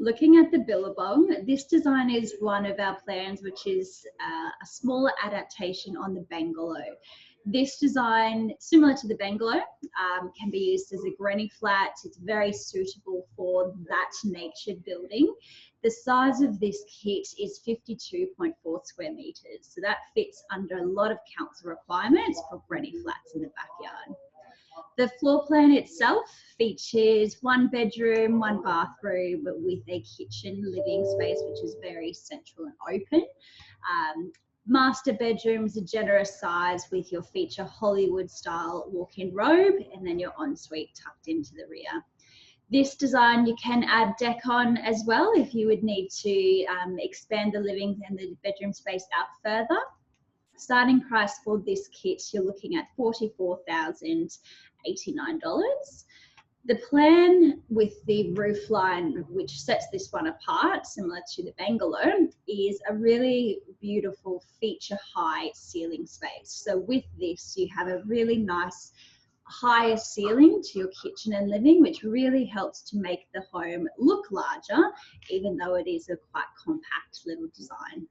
Looking at the Billabong, this design is one of our plans, which is a smaller adaptation on the bungalow. This design, similar to the bungalow, can be used as a granny flat. It's very suitable for that natured building. The size of this kit is 52.4 square metres, so that fits under a lot of council requirements for granny flats in the backyard. The floor plan itself features 1 bedroom, 1 bathroom with a kitchen living space, which is very central and open. Master bedrooms, a generous size with your feature Hollywood style walk-in robe, and then your ensuite tucked into the rear. This design, you can add deck on as well if you would need to expand the living and the bedroom space out further. Starting price for this kit, you're looking at $44,089. The plan with the roof line, which sets this one apart, similar to the bungalow, is a really beautiful feature high ceiling space. So with this, you have a really nice higher ceiling to your kitchen and living, which really helps to make the home look larger, even though it is a quite compact little design.